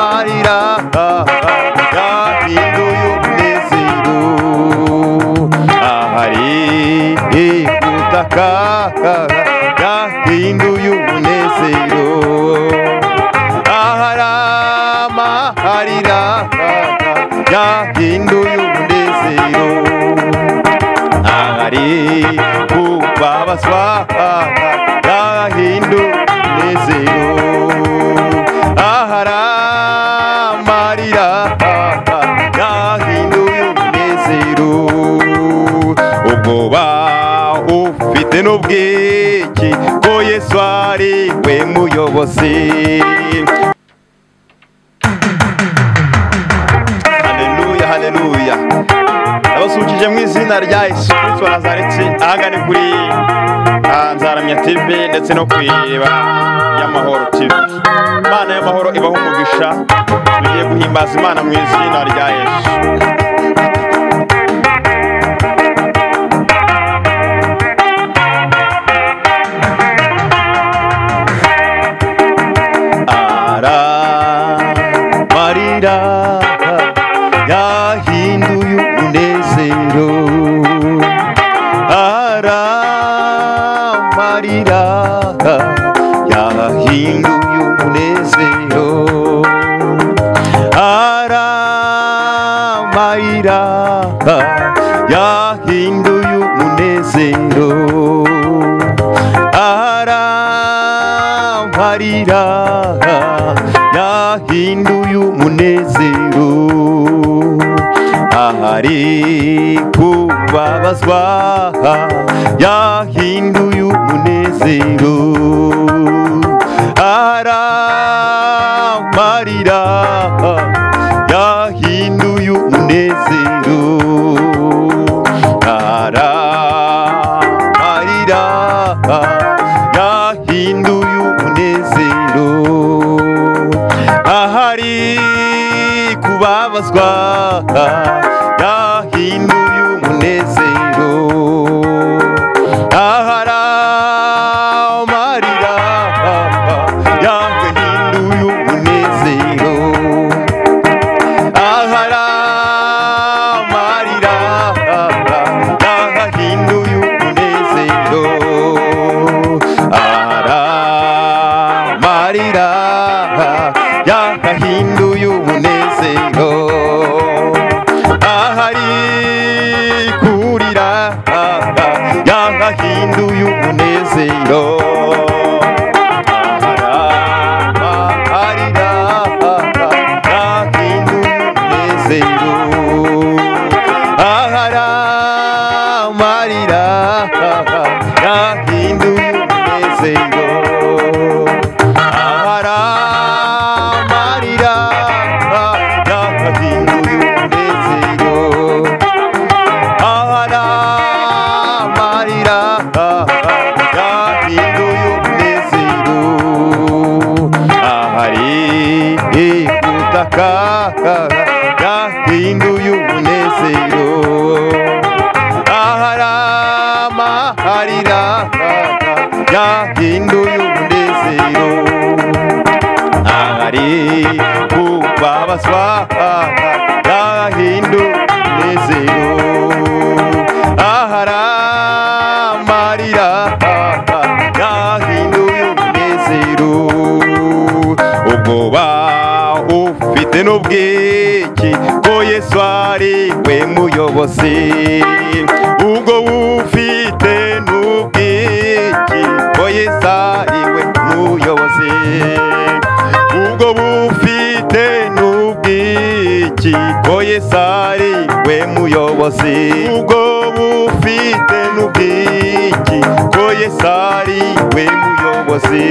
amarira yahinduye umunezero, ahari gutaka yahinduye umunezero, ahari amarira yahinduye umunezero, ahari kubabazwa yahinduye umunezero, ahari amarira yahinduye umunezero, ubwoba ufite n'ubwiki ko Yesu ari we muyobozi. Haleluya, haleluya. Abasukije mu izina rya Yesu Kristo wa Nazareti, ahagane kuri Nzaramya TV ndetse no kwireba y'Amahoro TV. Imana y'amahoro ibaho umugisha, tugiye guhimbaza Imana mu izina rya Yesu. Marira yahinduye umunezero, marira yahinduye umunezero, marira yahinduye umunezero, marira yahinduye umunezero, ahari kubabazwa yahinduye umunezero, ahari amarira yahinduye umunezero, ahari amarira yahinduye umunezero, ahari kubabazwa yahinduye umunezero, ahari amarira yahinduye umunezero, ahari amarira yahinduye umunezero, ahari amarira yahinduye umunezero, ahari kurira yahinduye umunezero, ahari amarira yahinduye umunezero, ahari amarira yahinduye umunezero, ahari amarira yahinduye umunezero, ahari amarira yahinduye umunezero, ahari gutaka yahinduye umunezero, ahari amarira yahinduye umunezero, ahari kubabazwa yahinduye umunezero, ahari amarira yahinduye umunezero, ubwoba ufite n'ubwiki ko Yesu ari we muyobozi, ubwo ufite n'ubwiki ko Yesu ari we muyobozi, ubwo bufite n'ubwiki ko Yesu ari we muyobozi, ubwo bufite n'ubwiki ko Yesu ari we muyobozi.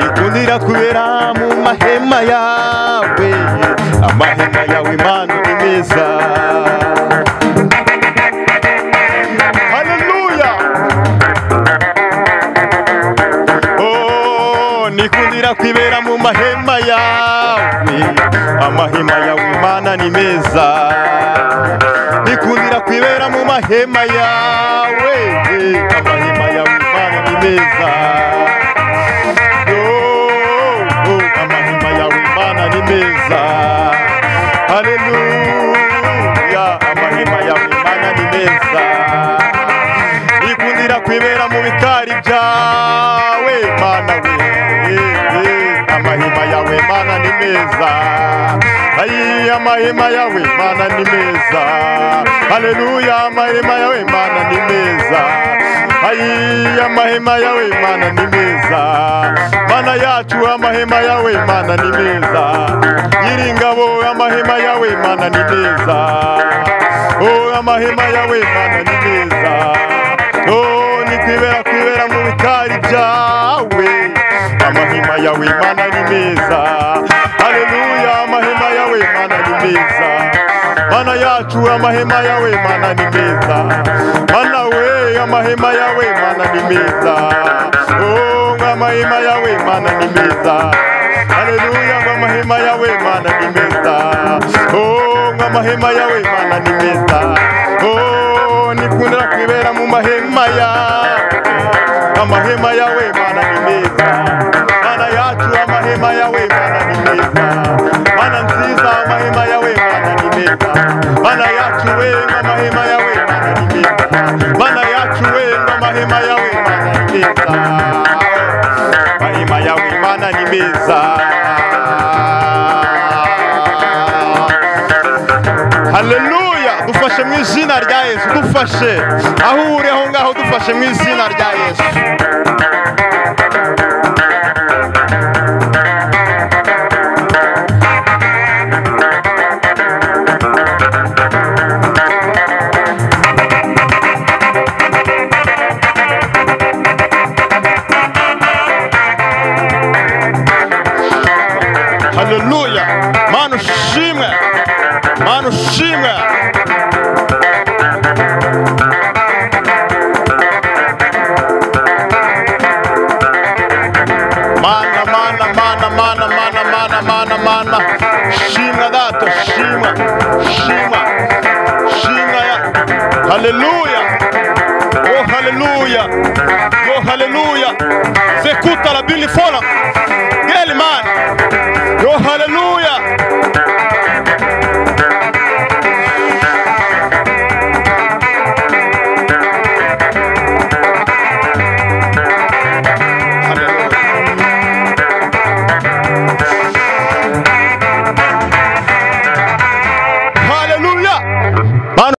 Nikundira kubera mu mahema yawe, amahema yawe Imana ni meza. Haleluya. Nikundira kwibera mu mahema yawe, amahema yawe Imana ni meza. Nikundira kwibera mu mahema yawe, meza. Amahema yawe Mana ni meza. Haleluya, amahema yawe Mana ni meza. Nikundira kwibera mu bikari byawe Mana we. Amahema yawe Mana ni meza. Ayi, amahema yawe Mana ni meza. Haleluya, amahema yawe Mana ni meza. Ayi, amahema yawe Mana ni meza. Mana yacu, amahema yawe Mana ni meza. Nyiringabo, amahema yawe Mana ni meza. Oh, amahema yawe Mana ni meza. Oh, nikwibera mu bikari byawe. Amahema yawe Mana ni meza. Haleluya, amahema yawe Mana ni meza. Mana yacu, amahema yawe Mana ni meza. Mana we, amahema yawe Mana ni meza. Oh, amahema yawe Mana ni meza. Haleluya, amahema yawe Mana ni meza. Oh, amahema yawe Mana ni meza. Oh, nikundira kwibera mu mahema yawe. Amahema yawe Mana ni meza. Mana yacu, amahema yawe Mana ni meza. Mana nziza, amahema yawe Mana ni meza. Mana yacu we, amahema yawe Mana ni meza. Mana yacu we, amahema yawe Mana ni meza. Amahema yawe Mana ni meza. Haleluya, dufashe mu izina rya Yesu, dufashe aho uri aho ngaho, dufashe mu izina rya Yesu. Haleluya, Mana ushimwe, Mana ushimwe. Mana shimwa data, shimwa ya. Haleluya, oh haleluya, oh haleluya. Zekuta la bili fola geli man, oh haleluya.